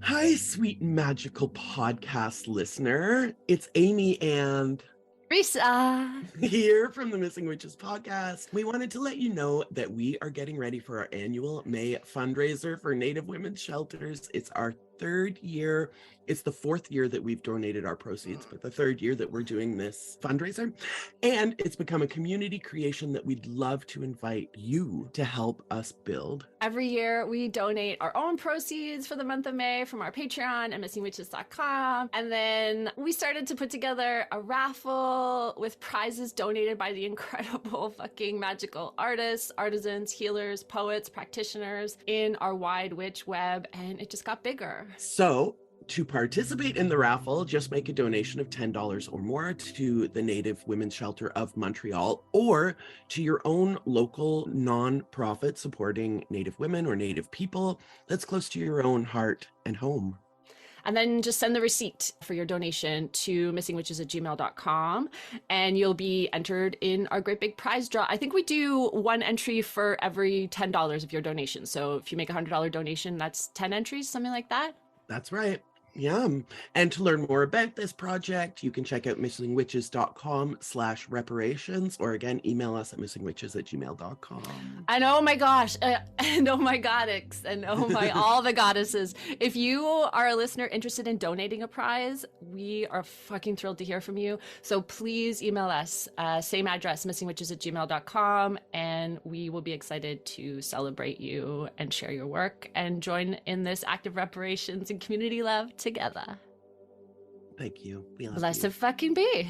Hi, sweet magical podcast listener. It's Amy and Risa. here from the Missing Witches podcast. We wanted to let you know that we are getting ready for our annual May fundraiser for Native women's shelters. It's our third year. It's the fourth year that we've donated our proceeds, but the third year that we're doing this fundraiser. And it's become a community creation that we'd love to invite you to help us build. Every year we donate our own proceeds for the month of May from our Patreon and missingwitches.com. And then we started to put together a raffle with prizes donated by the incredible fucking magical artists, artisans, healers, poets, practitioners in our wide witch web. And it just got bigger. So to participate in the raffle, just make a donation of $10 or more to the Native Women's Shelter of Montreal or to your own local nonprofit supporting Native women or Native people that's close to your own heart and home. And then just send the receipt for your donation to missingwitches@gmail.com and you'll be entered in our great big prize draw. I think we do one entry for every $10 of your donation. So if you make a $100 donation, that's 10 entries, something like that. That's right. Yum. And to learn more about this project, you can check out missingwitches.com/reparations, or again, email us at missingwitches@gmail.com. And oh my gosh, and oh my goddess, and oh my all the goddesses. If you are a listener interested in donating a prize, we are fucking thrilled to hear from you. So please email us, same address, missingwitches@gmail.com, and we will be excited to celebrate you and share your work and join in this act of reparations and community love together. Thank you. We love Blessed you. fucking be.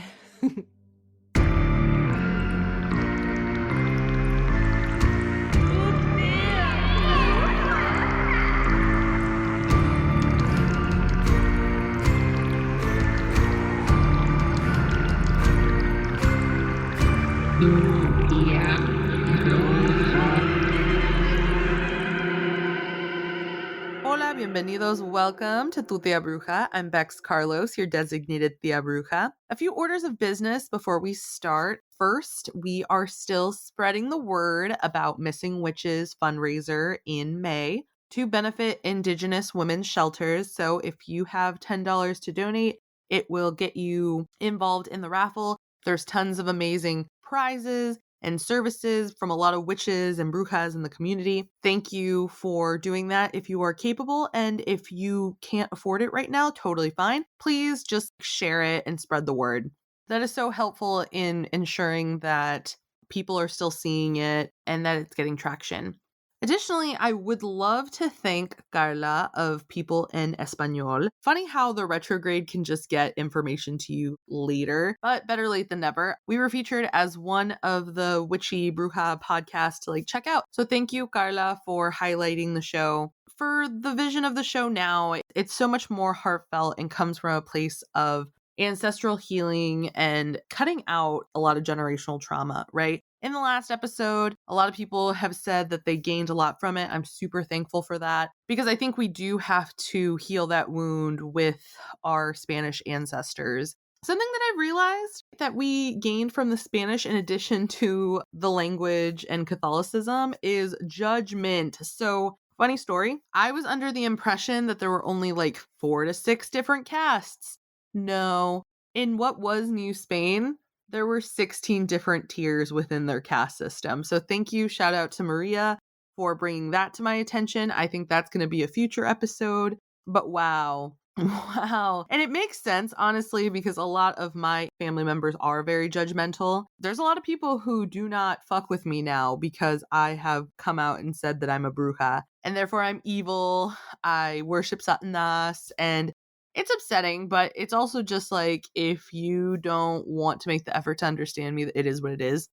Hola, bienvenidos. Welcome to Tu Tía Bruja. I'm Bex Carlos, your designated Tía Bruja. A few orders of business before we start. First, we are still spreading the word about Missing Witches fundraiser in May to benefit Indigenous women's shelters. So if you have $10 to donate, it will get you involved in the raffle. There's tons of amazing prizes and services from a lot of witches and brujas in the community. Thank you for doing that if you are capable, and if you can't afford it right now, totally fine. Please just share it and spread the word. That is so helpful in ensuring that people are still seeing it and that it's getting traction. Additionally, I would love to thank Carla of People en Español. Funny how the retrograde can just get information to you later, but better late than never. We were featured as one of the Witchy Bruja podcasts to check out. So thank you, Carla, for highlighting the show. For the vision of the show now, it's so much more heartfelt and comes from a place of ancestral healing and cutting out a lot of generational trauma, right? In the last episode, a lot of people have said that they gained a lot from it. I'm super thankful for that because I think we do have to heal that wound with our Spanish ancestors. Something that I realized that we gained from the Spanish, in addition to the language and Catholicism, is judgment. So, funny story, I was under the impression that there were only 4 to 6 different castes. No. In what was New Spain, there were 16 different tiers within their caste system. So thank you. Shout out to Maria for bringing that to my attention. I think that's going to be a future episode. But wow. Wow. And it makes sense, honestly, because a lot of my family members are very judgmental. There's a lot of people who do not fuck with me now because I have come out and said that I'm a bruja and therefore I'm evil. I worship Satanas, and it's upsetting, but it's also just if you don't want to make the effort to understand me, it is what it is.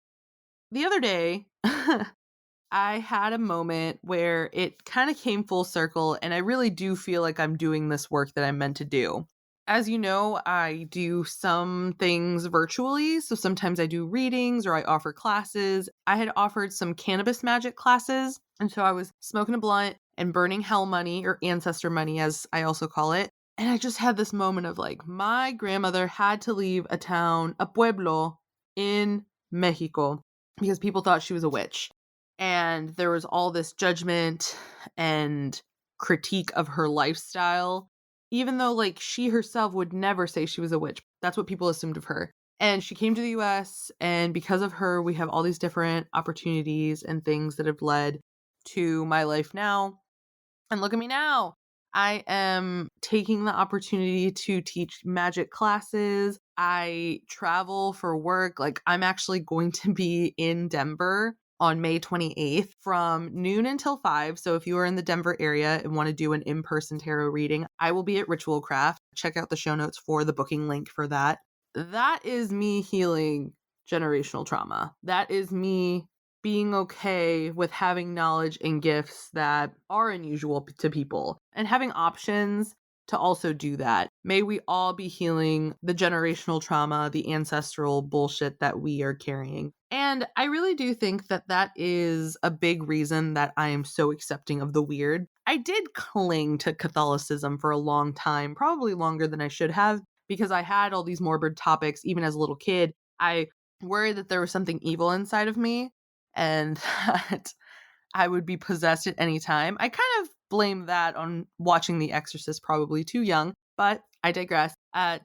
The other day, I had a moment where it kind of came full circle, and I really do feel like I'm doing this work that I'm meant to do. As you know, I do some things virtually, so sometimes I do readings or I offer classes. I had offered some cannabis magic classes, and so I was smoking a blunt and burning hell money, or ancestor money as I also call it. And I just had this moment of my grandmother had to leave a town, a pueblo in Mexico, because people thought she was a witch. And there was all this judgment and critique of her lifestyle, even though like she herself would never say she was a witch. That's what people assumed of her. And she came to the US, and because of her, we have all these different opportunities and things that have led to my life now. And look at me now. I am taking the opportunity to teach magic classes. I travel for work. Like, I'm actually going to be in Denver on May 28th from noon until 5. So if you are in the Denver area and want to do an in-person tarot reading, I will be at Ritual Craft. Check out the show notes for the booking link for that. That is me healing generational trauma. That is me being okay with having knowledge and gifts that are unusual to people and having options to also do that. May we all be healing the generational trauma, the ancestral bullshit that we are carrying. And I really do think that that is a big reason that I am so accepting of the weird. I did cling to Catholicism for a long time, probably longer than I should have, because I had all these morbid topics. Even as a little kid, I worried that there was something evil inside of me and that I would be possessed at any time. I kind of blame that on watching The Exorcist probably too young, but I digress.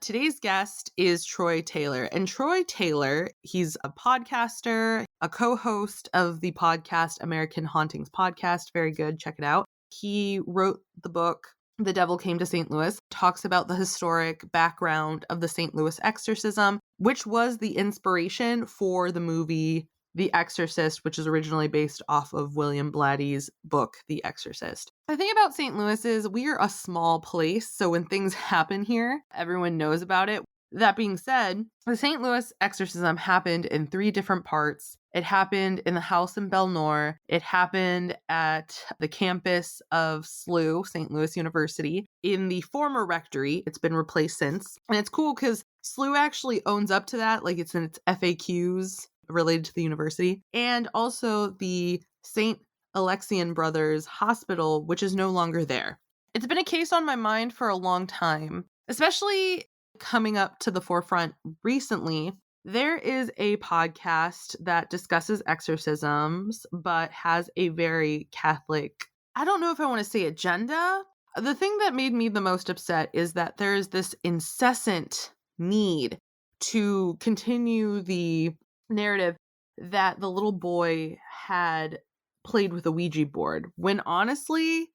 Today's guest is Troy Taylor. And Troy Taylor, he's a podcaster, a co-host of the podcast American Hauntings Podcast. Very good. Check it out. He wrote the book The Devil Came to St. Louis, talks about the historic background of the St. Louis exorcism, which was the inspiration for the movie The Exorcist, which is originally based off of William Blatty's book, The Exorcist. The thing about St. Louis is we're a small place, so when things happen here, everyone knows about it. That being said, the St. Louis exorcism happened in 3 different parts. It happened in the house in Belnor. It happened at the campus of SLU, St. Louis University, in the former rectory. It's been replaced since. And it's cool because SLU actually owns up to that, like it's in its FAQs related to the university. And also the St. Alexian Brothers Hospital, which is no longer there. It's been a case on my mind for a long time, especially coming up to the forefront recently. There is a podcast that discusses exorcisms, but has a very Catholic, I don't know if I want to say agenda. The thing that made me the most upset is that there is this incessant need to continue the narrative that the little boy had played with a Ouija board, when honestly,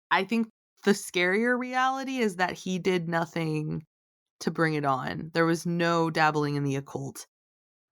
I think the scarier reality is that he did nothing to bring it on. There was no dabbling in the occult.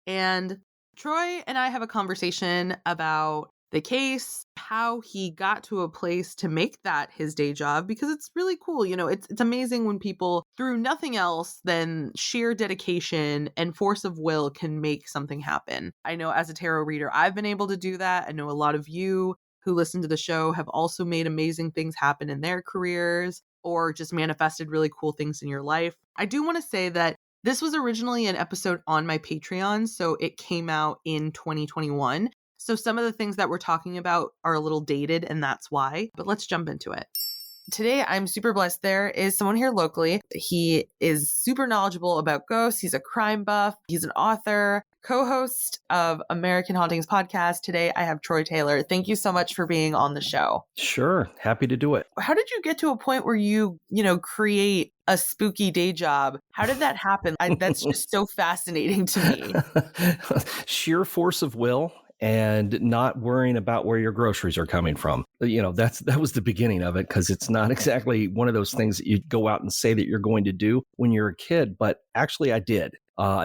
And Troy and I have a conversation about the case, how he got to a place to make that his day job, because it's really cool. You know, it's amazing when people, through nothing else than sheer dedication and force of will, can make something happen. I know as a tarot reader, I've been able to do that. I know a lot of you who listen to the show have also made amazing things happen in their careers or just manifested really cool things in your life. I do want to say that this was originally an episode on my Patreon, so it came out in 2021. So some of the things that we're talking about are a little dated, and that's why. But let's jump into it. Today, I'm super blessed. There is someone here locally. He is super knowledgeable about ghosts. He's a crime buff. He's an author, co-host of American Hauntings Podcast. Today, I have Troy Taylor. Thank you so much for being on the show. Sure. Happy to do it. How did you get to a point where you create a spooky day job? How did that happen? That's just so fascinating to me. Sheer force of will and not worrying about where your groceries are coming from. You know, that was the beginning of it, because it's not exactly one of those things that you go out and say that you're going to do when you're a kid, but actually I did.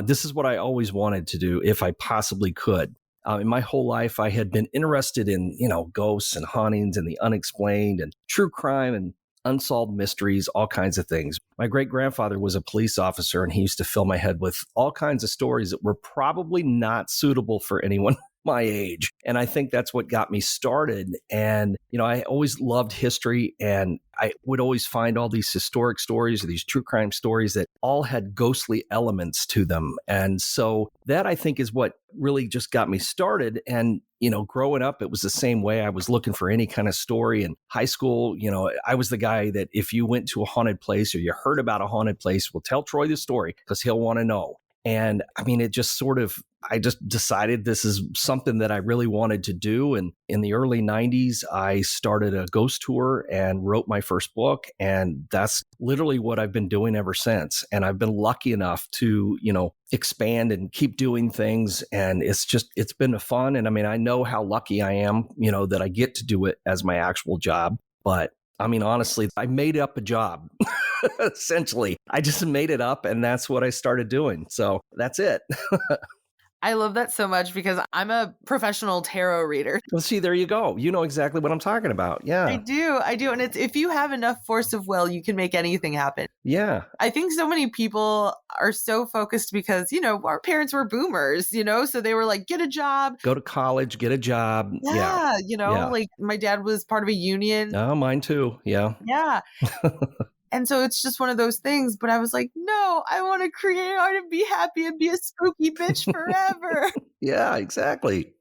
This is what I always wanted to do if I possibly could. In my whole life, I had been interested in, ghosts and hauntings and the unexplained and true crime and unsolved mysteries, all kinds of things. My great-grandfather was a police officer, and he used to fill my head with all kinds of stories that were probably not suitable for anyone my age. And I think that's what got me started. And, I always loved history, and I would always find all these historic stories or these true crime stories that all had ghostly elements to them. And so that, I think, is what really just got me started. And, growing up, it was the same way. I was looking for any kind of story. In high school, I was the guy that if you went to a haunted place or you heard about a haunted place, well, tell Troy the story because he'll want to know. And I mean, it just sort of, I just decided this is something that I really wanted to do. And in the early 90s, I started a ghost tour and wrote my first book. And that's literally what I've been doing ever since. And I've been lucky enough to, expand and keep doing things. And it's been fun. And I mean, I know how lucky I am, that I get to do it as my actual job. But I mean, honestly, I made up a job. Essentially, I just made it up, and that's what I started doing. So that's it. I love that so much because I'm a professional tarot reader. Well, see, there you go. You know exactly what I'm talking about. Yeah. I do. And it's, if you have enough force of will, you can make anything happen. Yeah. I think so many people are so focused because, our parents were boomers, so they were like, get a job. Go to college, get a job. Yeah. Yeah. Like my dad was part of a union. Oh, mine too. Yeah. Yeah. And so it's just one of those things. But I was like, no, I want to create art and be happy and be a spooky bitch forever. Yeah, exactly.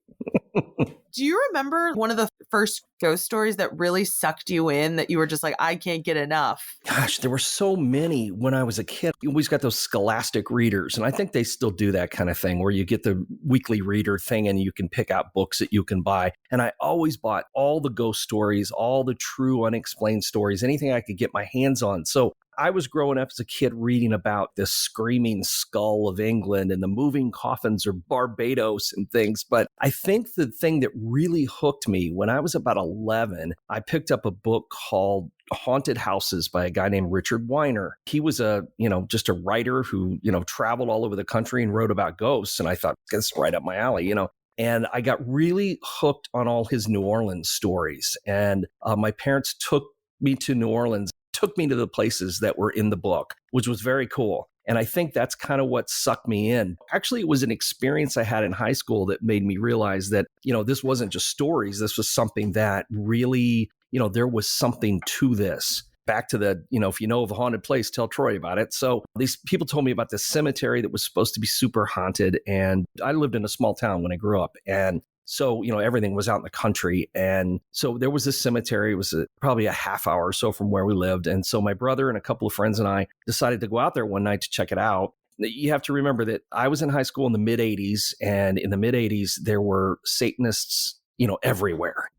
Do you remember one of the first ghost stories that really sucked you in, that you were just like, I can't get enough? Gosh, there were so many when I was a kid. You always got those scholastic readers. And I think they still do that kind of thing where you get the weekly reader thing and you can pick out books that you can buy. And I always bought all the ghost stories, all the true unexplained stories, anything I could get my hands on. So I was growing up as a kid reading about the screaming skull of England and the moving coffins of Barbados and things. But I think the thing that really hooked me when I was about 11, I picked up a book called Haunted Houses by a guy named Richard Weiner. He was just a writer who, traveled all over the country and wrote about ghosts. And I thought, that's right up my alley, And I got really hooked on all his New Orleans stories. And my parents took me to New Orleans, took me to the places that were in the book, which was very cool. And I think that's kind of what sucked me in. Actually, it was an experience I had in high school that made me realize that, this wasn't just stories. This was something that really, there was something to this. Back to the, if you know of a haunted place, tell Troy about it. So these people told me about this cemetery that was supposed to be super haunted. And I lived in a small town when I grew up. And so, everything was out in the country. And so there was this cemetery. It was probably a half hour or so from where we lived. And so my brother and a couple of friends and I decided to go out there one night to check it out. You have to remember that I was in high school in the mid 80s. And in the mid 80s, there were Satanists, everywhere,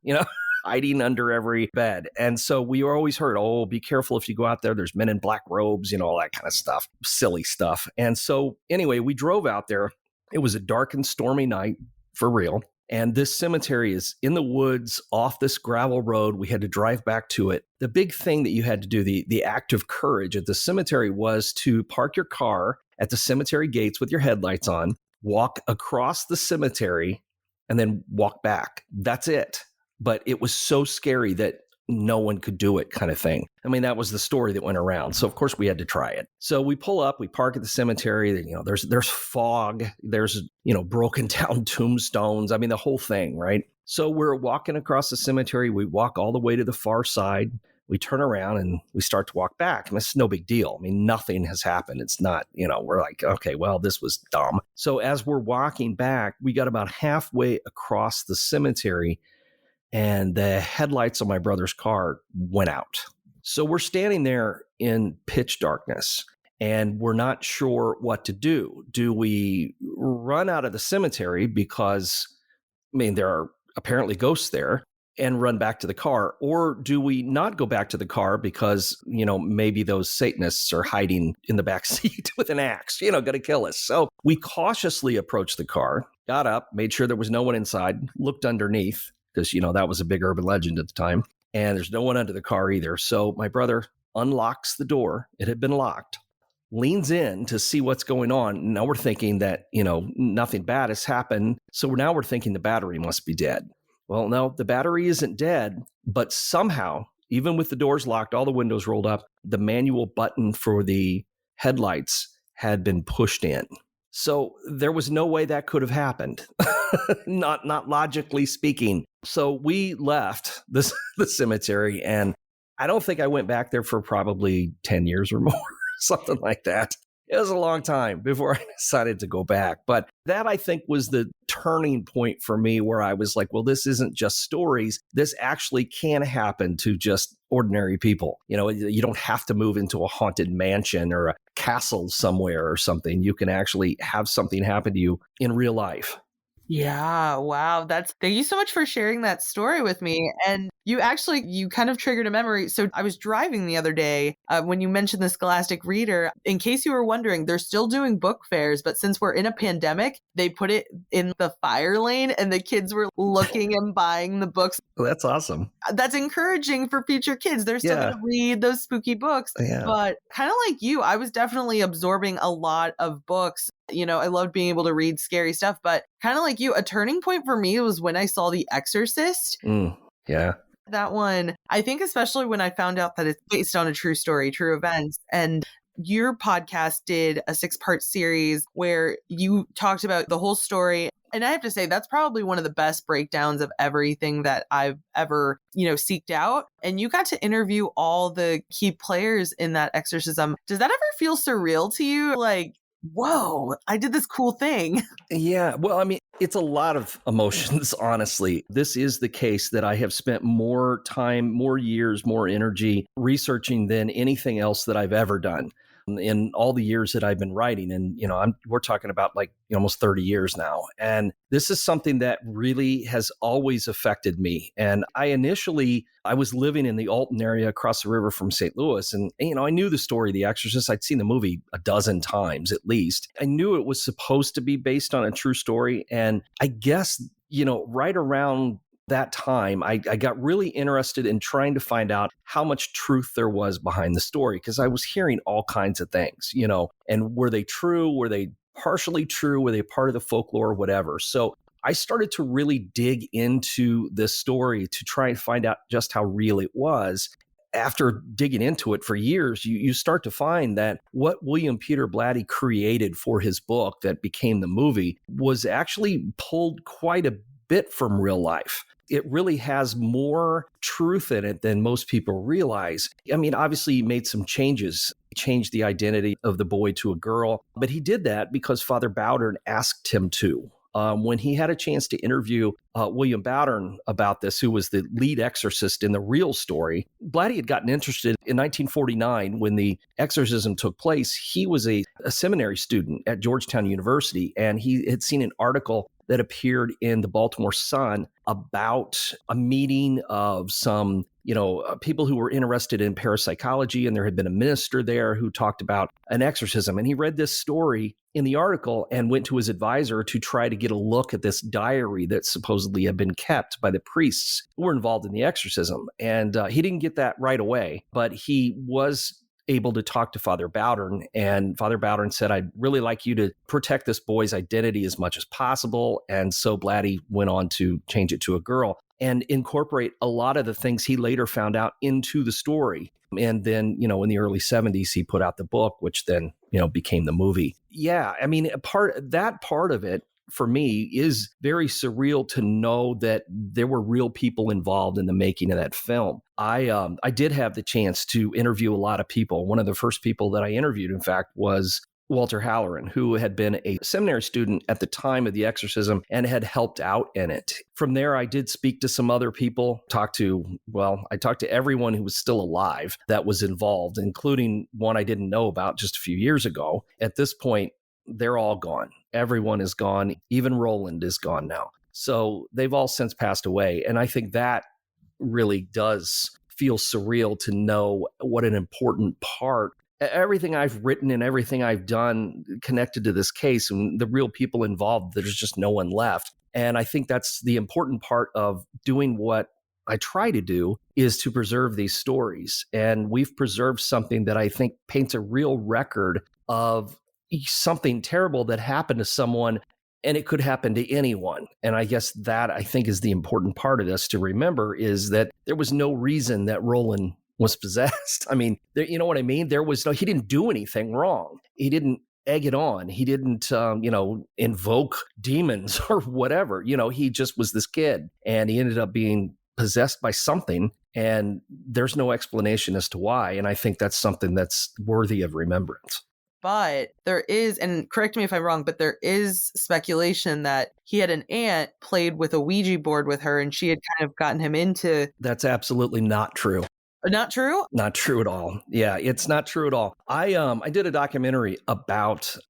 hiding under every bed. And so we always heard, oh, be careful if you go out there. There's men in black robes, all that kind of stuff, silly stuff. And so anyway, we drove out there. It was a dark and stormy night for real. And this cemetery is in the woods off this gravel road. We had to drive back to it. The big thing that you had to do, the act of courage at the cemetery, was to park your car at the cemetery gates with your headlights on, walk across the cemetery, and then walk back. That's it. But it was so scary that no one could do it, kind of thing. I mean, that was the story that went around. So of course we had to try it. So we pull up, we park at the cemetery. There's fog, there's broken down tombstones. I mean, the whole thing, right? So we're walking across the cemetery. We walk all the way to the far side. We turn around and we start to walk back. And it's no big deal. I mean, nothing has happened. It's not, we're like, okay, well, this was dumb. So as we're walking back, we got about halfway across the cemetery, and the headlights on my brother's car went out. So we're standing there in pitch darkness, and we're not sure what to do. Do we run out of the cemetery because, there are apparently ghosts there, and run back to the car? Or do we not go back to the car because, maybe those Satanists are hiding in the back seat with an axe, going to kill us? So we cautiously approached the car, got up, made sure there was no one inside, looked underneath, because, that was a big urban legend at the time. And there's no one under the car either. So my brother unlocks the door. It had been locked, leans in to see what's going on. Now we're thinking that, nothing bad has happened. So now we're thinking the battery must be dead. Well, no, the battery isn't dead, but somehow, even with the doors locked, all the windows rolled up, the manual button for the headlights had been pushed in. So there was no way that could have happened, not logically speaking. So we left the cemetery, and I don't think I went back there for probably 10 years or more, something like that. It was a long time before I decided to go back. But that, I think, was the turning point for me, where I was like, well, this isn't just stories. This actually can happen to just ordinary people. You don't have to move into a haunted mansion or a castle somewhere or something. You can actually have something happen to you in real life. Yeah, wow. Thank you so much for sharing that story with me. And you kind of triggered a memory. So I was driving the other day when you mentioned the Scholastic Reader. In case you were wondering, they're still doing book fairs, but since we're in a pandemic, they put it in the fire lane and the kids were looking and buying the books. Well, that's awesome. That's encouraging for future kids. They're still Yeah. going to read those spooky books. Yeah. But kind of like you, I was definitely absorbing a lot of books. I loved being able to read scary stuff, but kind of like you, a turning point for me was when I saw The Exorcist. Yeah. That one, I think especially when I found out that it's based on a true story, true events. And your podcast did a 6-part series where you talked about the whole story. And I have to say, that's probably one of the best breakdowns of everything that I've ever, seeked out. And you got to interview all the key players in that exorcism. Does that ever feel surreal to you? Like, whoa, I did this cool thing. Yeah. Well, I mean, it's a lot of emotions, honestly. This is the case that I have spent more time, more years, more energy researching than anything else that I've ever done in all the years that I've been writing. And, we're talking about like almost 30 years now. And this is something that really has always affected me. And I was living in the Alton area across the river from St. Louis. And, I knew the story of The Exorcist. I'd seen the movie a dozen times at least. I knew it was supposed to be based on a true story. And I guess, right around that time, I got really interested in trying to find out how much truth there was behind the story, because I was hearing all kinds of things, and were they true? Were they partially true? Were they part of the folklore, whatever? So I started to really dig into this story to try and find out just how real it was. After digging into it for years, you start to find that what William Peter Blatty created for his book that became the movie was actually pulled quite a bit from real life. It really has more truth in it than most people realize. I mean, obviously, he made some changes. He changed the identity of the boy to a girl, but he did that because Father Bowdern asked him to. When he had a chance to interview William Bowdern about this, who was the lead exorcist in the real story, Blatty had gotten interested in 1949 when the exorcism took place. He was a seminary student at Georgetown University, and he had seen an article that appeared in the Baltimore Sun about a meeting of some, people who were interested in parapsychology, and there had been a minister there who talked about an exorcism. And he read this story in the article and went to his advisor to try to get a look at this diary that supposedly had been kept by the priests who were involved in the exorcism. And he didn't get that right away, but he was able to talk to Father Bowdern, and Father Bowdern said, "I'd really like you to protect this boy's identity as much as possible." And so Blatty went on to change it to a girl and incorporate a lot of the things he later found out into the story. And then, in the early 70s, he put out the book, which then, became the movie. Yeah, I mean, part of it for me is very surreal to know that there were real people involved in the making of that film. I did have the chance to interview a lot of people. One of the first people that I interviewed, in fact, was Walter Halloran, who had been a seminary student at the time of the exorcism and had helped out in it. From there, I did speak to some other people, I talked to everyone who was still alive that was involved, including one I didn't know about just a few years ago. At this point, they're all gone. Everyone is gone. Even Roland is gone now. So they've all since passed away. And I think that really does feel surreal to know what an important part. Everything I've written and everything I've done connected to this case and the real people involved, there's just no one left. And I think that's the important part of doing what I try to do, is to preserve these stories. And we've preserved something that I think paints a real record of something terrible that happened to someone, and it could happen to anyone. And I guess that, I think, is the important part of this to remember, is that there was no reason that Roland was possessed. I mean, you know what I mean? He didn't do anything wrong. He didn't egg it on. He didn't, invoke demons or whatever. He just was this kid, and he ended up being possessed by something, and there's no explanation as to why. And I think that's something that's worthy of remembrance. But there is, and correct me if I'm wrong, but there is speculation that he had an aunt played with a Ouija board with her, and she had kind of gotten him into. That's absolutely not true. Not true? Not true at all. Yeah, it's not true at all. I did a documentary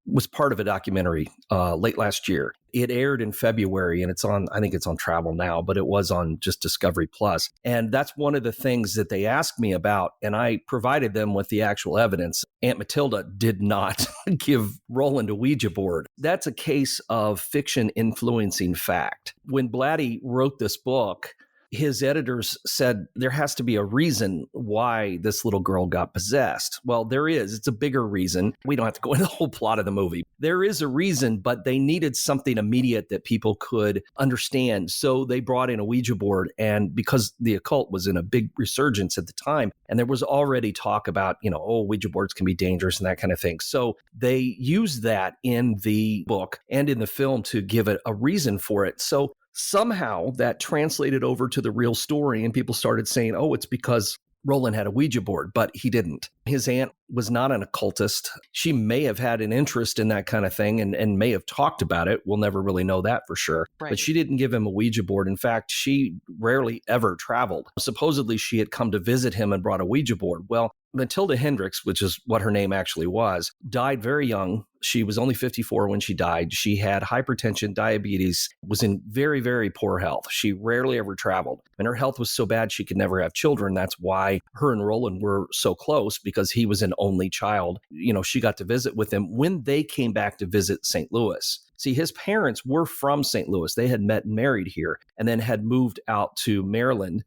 was part of a documentary late last year. It aired in February and I think it's on Travel Now, but it was on just Discovery Plus. And that's one of the things that they asked me about. And I provided them with the actual evidence. Aunt Matilda did not give Roland a Ouija board. That's a case of fiction influencing fact. When Blatty wrote this book, his editors said there has to be a reason why this little girl got possessed. Well, there is. It's a bigger reason. We don't have to go into the whole plot of the movie. There is a reason, but they needed something immediate that people could understand. So they brought in a Ouija board. And because the occult was in a big resurgence at the time, and there was already talk about, Ouija boards can be dangerous and that kind of thing. So they used that in the book and in the film to give it a reason for it. So somehow that translated over to the real story, and people started saying, oh, it's because Roland had a Ouija board, but he didn't. His aunt was not an occultist. She may have had an interest in that kind of thing and may have talked about it. We'll never really know that for sure. Right. But she didn't give him a Ouija board. In fact, she rarely ever traveled. Supposedly, she had come to visit him and brought a Ouija board. Well, Matilda Hendricks, which is what her name actually was, died very young. She was only 54 when she died. She had hypertension, diabetes, was in very, very poor health. She rarely ever traveled. And her health was so bad she could never have children. That's why her and Roland were so close, because he was an only child. She got to visit with him when they came back to visit St. Louis. See, his parents were from St. Louis. They had met and married here and then had moved out to Maryland.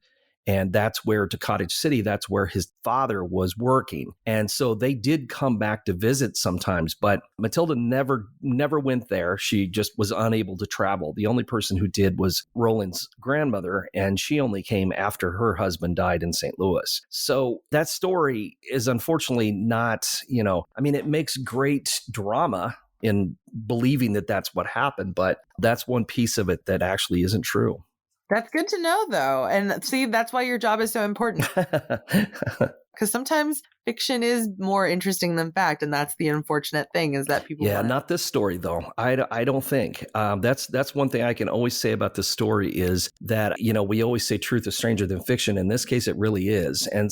And that's where, to Cottage City, that's where his father was working. And so they did come back to visit sometimes, but Matilda never went there. She just was unable to travel. The only person who did was Roland's grandmother, and she only came after her husband died in St. Louis. So that story is unfortunately not, it makes great drama in believing that that's what happened, but that's one piece of it that actually isn't true. That's good to know, though. And see, that's why your job is so important. Because sometimes fiction is more interesting than fact. And that's the unfortunate thing, is that people. Yeah, not this story, though. I don't think. That's one thing I can always say about this story is that, we always say truth is stranger than fiction. In this case, it really is. And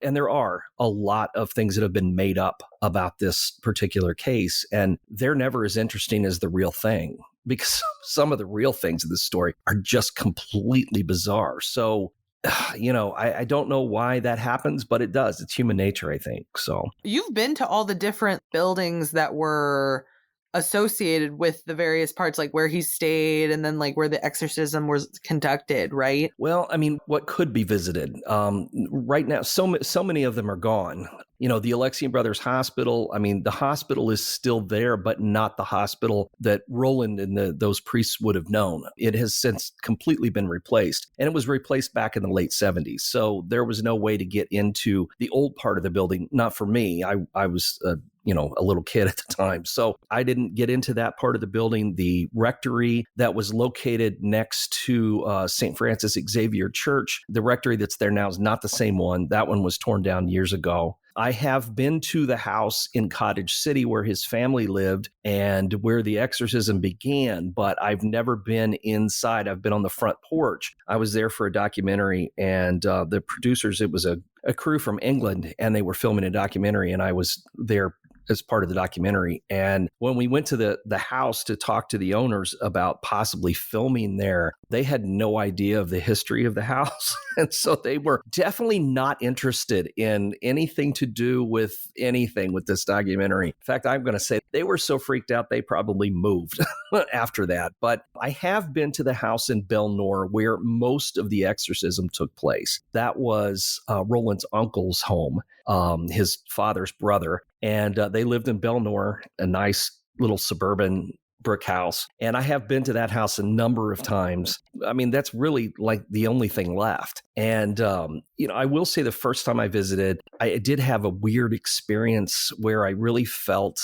there are a lot of things that have been made up about this particular case. And they're never as interesting as the real thing, because some of the real things of this story are just completely bizarre. So, I don't know why that happens, but it does. It's human nature, I think. So you've been to all the different buildings that were associated with the various parts, like where he stayed and then like where the exorcism was conducted, right? Well, what could be visited right now, so many of them are gone. The Alexian Brothers Hospital, the hospital is still there, but not the hospital that Roland and those priests would have known. It has since completely been replaced, and it was replaced back in the late 70s. So there was no way to get into the old part of the building. Not for me. I was a little kid at the time. So I didn't get into that part of the building. The rectory that was located next to St. Francis Xavier Church, the rectory that's there now is not the same one. That one was torn down years ago. I have been to the house in Cottage City where his family lived and where the exorcism began, but I've never been inside. I've been on the front porch. I was there for a documentary, and the producers, it was a crew from England, and they were filming a documentary, and I was there as part of the documentary. And when we went to the house to talk to the owners about possibly filming there, they had no idea of the history of the house. And so they were definitely not interested in anything to do with anything with this documentary. In fact, I'm going to say they were so freaked out, they probably moved after that. But I have been to the house in Belnor where most of the exorcism took place. That was Roland's uncle's home, his father's brother. And they lived in Belnor, a nice little suburban brick house. And I have been to that house a number of times. That's really like the only thing left. And, I will say the first time I visited, I did have a weird experience where I really felt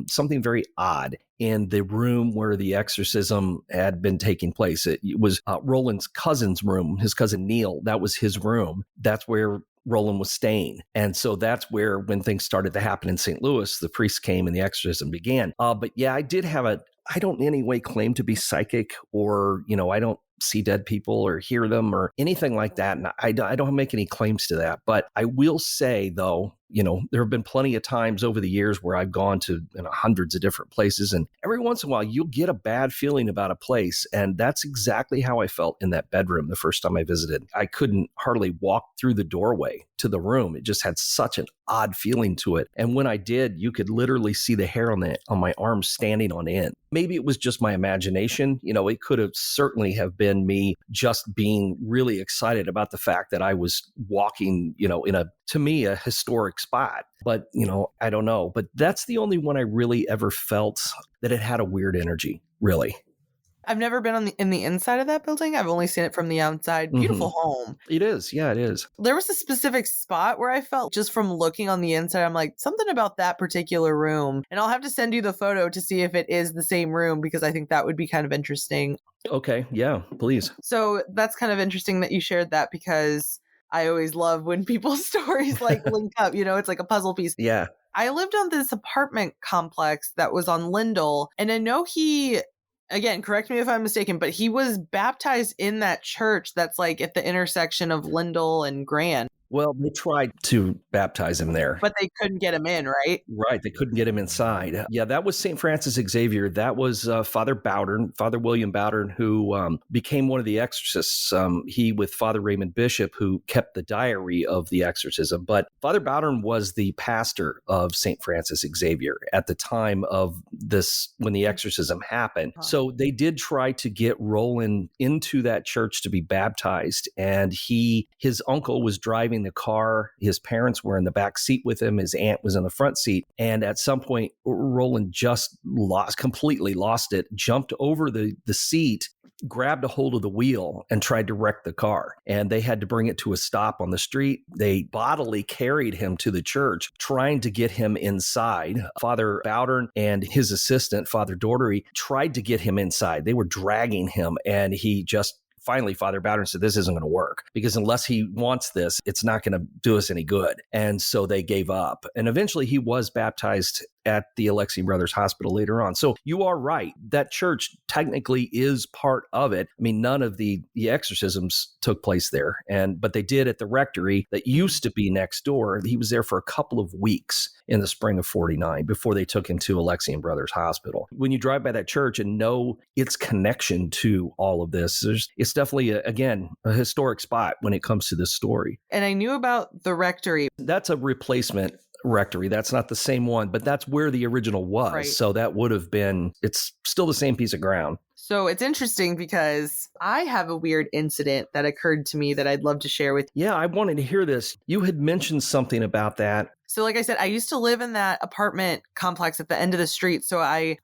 something very odd in the room where the exorcism had been taking place. It was Roland's cousin's room, his cousin Neil. That was his room. That's where Roland was staying. And so that's where, when things started to happen in St. Louis, the priest came and the exorcism began. But yeah, I did have I don't in any way claim to be psychic, or, I don't see dead people or hear them or anything like that. And I don't make any claims to that. But I will say, though, there have been plenty of times over the years where I've gone to hundreds of different places. And every once in a while, you'll get a bad feeling about a place. And that's exactly how I felt in that bedroom the first time I visited. I couldn't hardly walk through the doorway to the room. It just had such an odd feeling to it. And when I did, you could literally see the hair on my arms standing on end. Maybe it was just my imagination. It could have certainly have been me just being really excited about the fact that I was walking, to me, a historic spot. But, I don't know. But that's the only one I really ever felt that it had a weird energy, really. I've never been in the inside of that building. I've only seen it from the outside. Beautiful home. It is. Yeah, it is. There was a specific spot where I felt just from looking on the inside, I'm like, something about that particular room. And I'll have to send you the photo to see if it is the same room, because I think that would be kind of interesting. Okay. Yeah, please. So that's kind of interesting that you shared that, because I always love when people's stories like link up, it's like a puzzle piece. Yeah. I lived on this apartment complex that was on Lindell, and I know again, correct me if I'm mistaken, but he was baptized in that church that's like at the intersection of Lindell and Grand. Well, they tried to baptize him there. But they couldn't get him in, right? Right. They couldn't get him inside. Yeah, that was St. Francis Xavier. That was Father William Bowdern, who became one of the exorcists. He with Father Raymond Bishop, who kept the diary of the exorcism. But Father Bowdern was the pastor of St. Francis Xavier at the time of this, when the exorcism happened. Huh. So they did try to get Roland into that church to be baptized. And his uncle was driving the car. His parents were in the back seat with him. His aunt was in the front seat. And at some point, Roland just completely lost it, jumped over the seat, grabbed a hold of the wheel and tried to wreck the car. And they had to bring it to a stop on the street. They bodily carried him to the church, trying to get him inside. Father Bowdern and his assistant, Father Daugherty, tried to get him inside. They were dragging him, and finally, Father Bowdern said, this isn't going to work, because unless he wants this, it's not going to do us any good. And so they gave up. And eventually he was baptized at the Alexian Brothers Hospital later on. So you are right. That church technically is part of it. I mean, none of the exorcisms took place there, but they did at the rectory that used to be next door. He was there for a couple of weeks in the spring of 49 before they took him to Alexian Brothers Hospital. When you drive by that church and know its connection to all of this, it's definitely, again, a historic spot when it comes to this story. And I knew about the rectory. That's a replacement rectory. That's not the same one, but that's where the original was. Right. So that would have been, it's still the same piece of ground. So it's interesting because I have a weird incident that occurred to me that I'd love to share with you. Yeah, I wanted to hear this. You had mentioned something about that. So like I said, I used to live in that apartment complex at the end of the street. So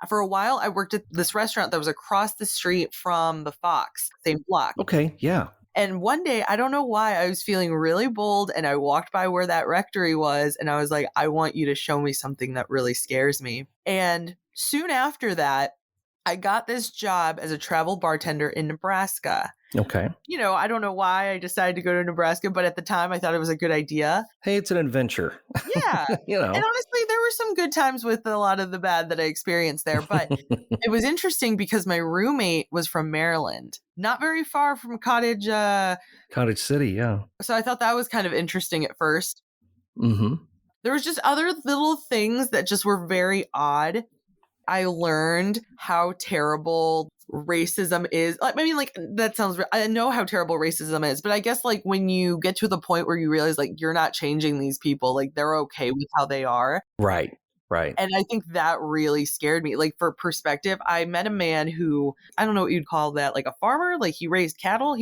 for a while, I worked at this restaurant that was across the street from the Fox, same block. Okay, yeah. And one day, I don't know why, I was feeling really bold, and I walked by where that rectory was, and I was like, I want you to show me something that really scares me. And soon after that, I got this job as a travel bartender in Nebraska. Okay. I don't know why I decided to go to Nebraska, but at the time I thought it was a good idea. Hey, it's an adventure. Yeah. And honestly, there were some good times with a lot of the bad that I experienced there, but it was interesting because my roommate was from Maryland, not very far from Cottage City, yeah. So I thought that was kind of interesting at first. Mm-hmm. There was just other little things that just were very odd. I learned how terrible racism is. I mean, like, that sounds, I know how terrible racism is, but I guess like when you get to the point where you realize like you're not changing these people, like they're okay with how they are. Right. And I think that really scared me. Like, for perspective, I met a man who, I don't know what you'd call that, like a farmer, like he raised cattle.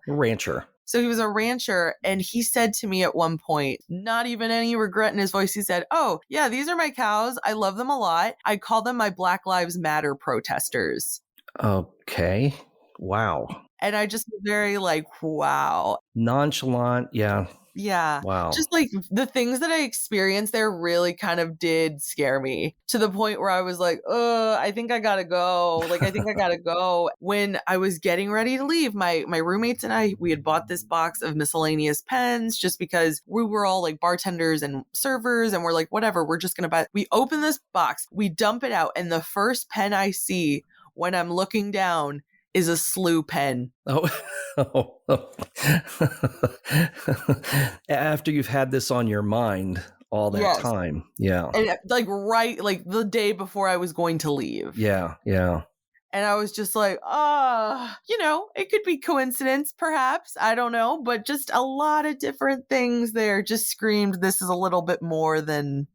Rancher. So he was a rancher, and he said to me at one point, not even any regret in his voice, he said, "Oh, yeah, these are my cows. I love them a lot. I call them my Black Lives Matter protesters." Okay. Wow. And I just was very like, wow. Nonchalant. Yeah. Yeah. Wow. Just like the things that I experienced there really kind of did scare me, to the point where I was like, I think I gotta go. Like, I think I gotta go. When I was getting ready to leave, my roommates and I, we had bought this box of miscellaneous pens just because we were all like bartenders and servers, and we're like, whatever, we're just gonna buy. We open this box, we dump it out, and the first pen I see when I'm looking down is a slew pen. Oh, after you've had this on your mind all that Yes. time. Yeah. And like the day before I was going to leave. Yeah. Yeah. And I was just like, it could be coincidence, perhaps. I don't know. But just a lot of different things there just screamed, this is a little bit more than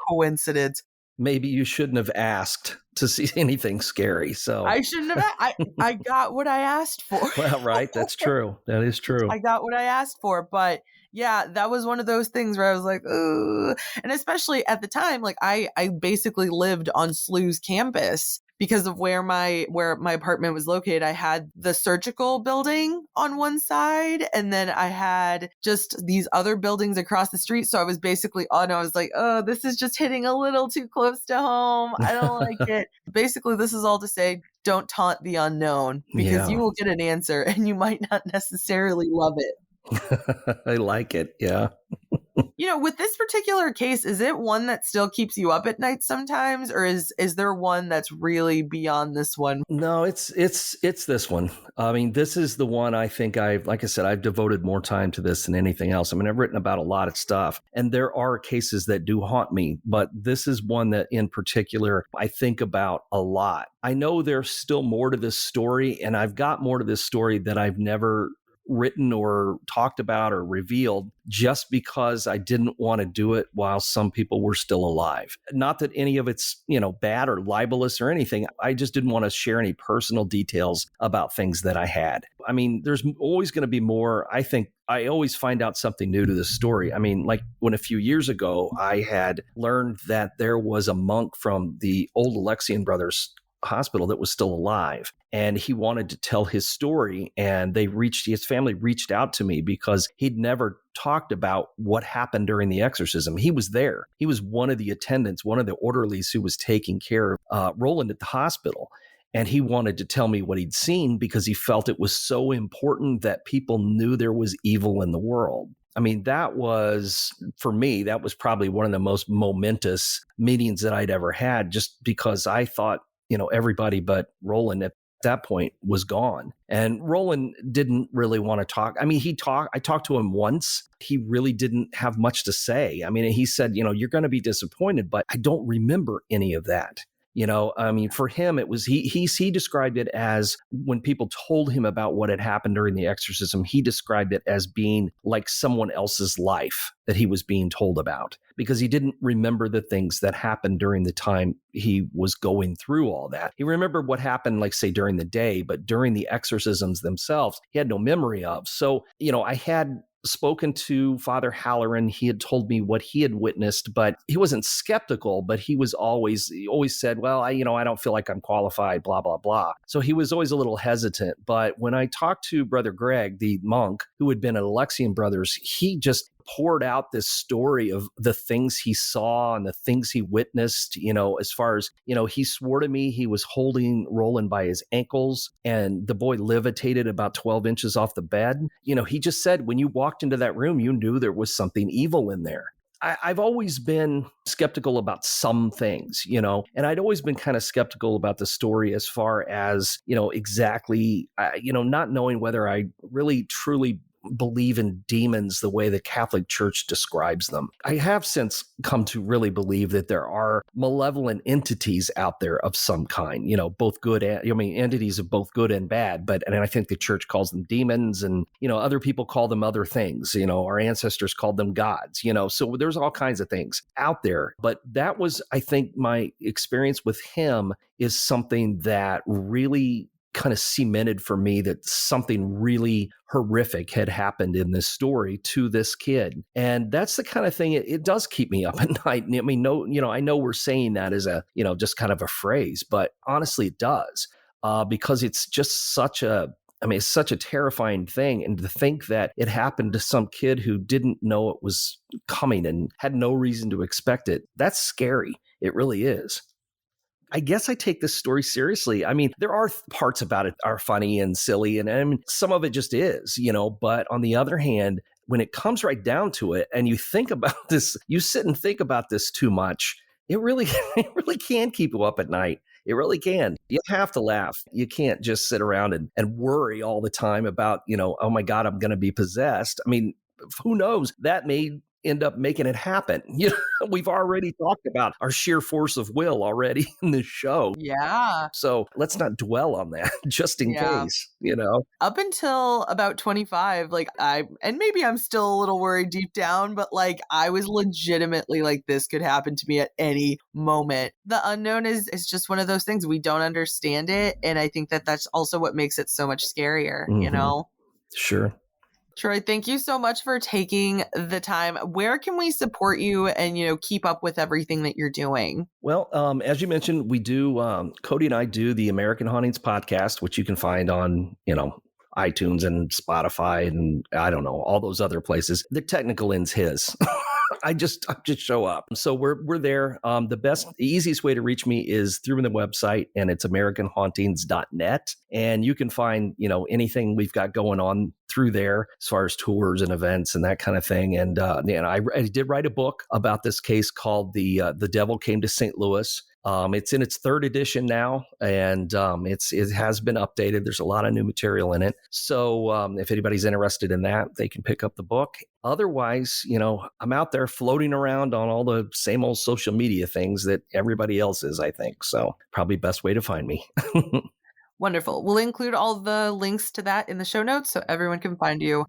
coincidence. Maybe you shouldn't have asked to see anything scary. So I shouldn't have. I got what I asked for. Well, right. That's true. That is true. I got what I asked for. But yeah, that was one of those things where I was like, ooh. And especially at the time, like I basically lived on SLU's campus because of where my apartment was located. I had the surgical building on one side, and then I had just these other buildings across the street. So I was basically I was like, oh, this is just hitting a little too close to home. I don't like it. Basically, this is all to say, don't taunt the unknown, because you will get an answer and you might not necessarily love it. I like it. Yeah. With this particular case, is it one that still keeps you up at night sometimes, or is there one that's really beyond this one? No, it's this one. I mean, this is the one I think like I said, I've devoted more time to this than anything else. I mean, I've written about a lot of stuff, and there are cases that do haunt me, but this is one that in particular I think about a lot. I know there's still more to this story, and I've got more to this story that I've never written or talked about or revealed, just because I didn't want to do it while some people were still alive. Not that any of it's, bad or libelous or anything. I just didn't want to share any personal details about things that I had. I mean, there's always going to be more. I think I always find out something new to this story. I mean, like when a few years ago, I had learned that there was a monk from the old Alexian Brothers hospital that was still alive, and he wanted to tell his story, and his family reached out to me because he'd never talked about what happened during the exorcism. He was there. He was one of the attendants, one of the orderlies who was taking care of Roland at the hospital. And he wanted to tell me what he'd seen because he felt it was so important that people knew there was evil in the world. I mean, for me, that was probably one of the most momentous meetings that I'd ever had, just because I thought, everybody but Roland at that point was gone. And Roland didn't really want to talk. I mean, I talked to him once. He really didn't have much to say. I mean, he said, you're going to be disappointed, but I don't remember any of that. I mean, for him, it was, he described it as, when people told him about what had happened during the exorcism, he described it as being like someone else's life that he was being told about, because he didn't remember the things that happened during the time he was going through all that. He remembered what happened, like, say, during the day, but during the exorcisms themselves, he had no memory of. So, I had spoken to Father Halloran. He had told me what he had witnessed, but he wasn't skeptical, but he always said, well, I don't feel like I'm qualified, blah, blah, blah. So he was always a little hesitant. But when I talked to Brother Greg, the monk who had been at Alexian Brothers, he just poured out this story of the things he saw and the things he witnessed, as far as, he swore to me he was holding Roland by his ankles and the boy levitated about 12 inches off the bed. He just said, when you walked into that room, you knew there was something evil in there. I've always been skeptical about some things, and I'd always been kind of skeptical about the story as far as, exactly, not knowing whether I really truly believe in demons the way the Catholic Church describes them. I have since come to really believe that there are malevolent entities out there of some kind, both good and, entities of both good and bad, and I think the church calls them demons, and, other people call them other things, our ancestors called them gods, so there's all kinds of things out there. But that was, I think, my experience with him is something that really kind of cemented for me that something really horrific had happened in this story to this kid. And that's the kind of thing, it does keep me up at night. I mean, I know we're saying that as a, just kind of a phrase, but honestly it does, because it's just it's such a terrifying thing. And to think that it happened to some kid who didn't know it was coming and had no reason to expect it, that's scary. It really is. I guess I take this story seriously. I mean, there are parts about it are funny and silly, and I mean, some of it just is, but on the other hand, when it comes right down to it and you think about this, you sit and think about this too much, it really can keep you up at night. It really can. You have to laugh. You can't just sit around and worry all the time about, oh my God, I'm going to be possessed. I mean, who knows? That may end up making it happen. We've already talked about our sheer force of will already in this show. Yeah. So let's not dwell on that just in case, Up until about 25, and maybe I'm still a little worried deep down, but I was legitimately like, this could happen to me at any moment. The unknown is just one of those things. We don't understand it. And I think that that's also what makes it so much scarier, Sure. Troy, thank you so much for taking the time. Where can we support you and, keep up with everything that you're doing? Well, as you mentioned, we do, Cody and I do the American Hauntings podcast, which you can find on, iTunes and Spotify and I don't know, all those other places. The technical end's his. I just show up. So we're there. The easiest way to reach me is through the website, and it's AmericanHauntings.net. And you can find, anything we've got going on through there as far as tours and events and that kind of thing. And I did write a book about this case called The Devil Came to St. Louis. It's in its third edition now, and it has been updated. There's a lot of new material in it. So if anybody's interested in that, they can pick up the book. Otherwise, I'm out there floating around on all the same old social media things that everybody else is, I think. So probably best way to find me. Wonderful. We'll include all the links to that in the show notes so everyone can find you.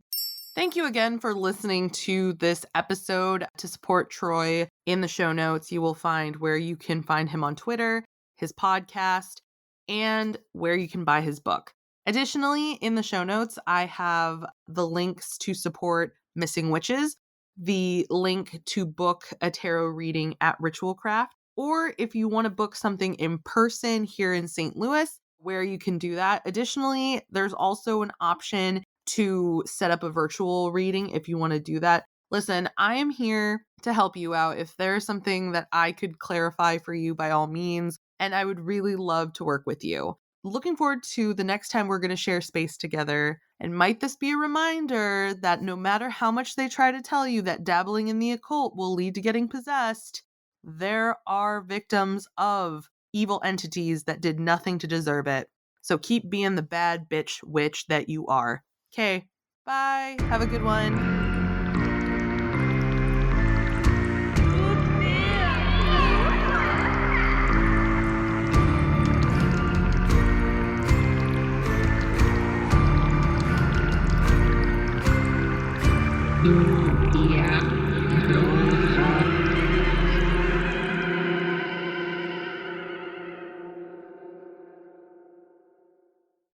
Thank you again for listening to this episode. To support Troy, in the show notes, you will find where you can find him on Twitter, his podcast, and where you can buy his book. Additionally, in the show notes, I have the links to support Missing Witches, the link to book a tarot reading at Ritualcraft, or if you want to book something in person here in St. Louis, where you can do that. Additionally, there's also an option to set up a virtual reading if you want to do that. Listen, I am here to help you out. If there's something that I could clarify for you, by all means, and I would really love to work with you. Looking forward to the next time we're going to share space together. And might this be a reminder that no matter how much they try to tell you that dabbling in the occult will lead to getting possessed, there are victims of evil entities that did nothing to deserve it. So keep being the bad bitch witch that you are. Okay, bye. Have a good one. Yeah.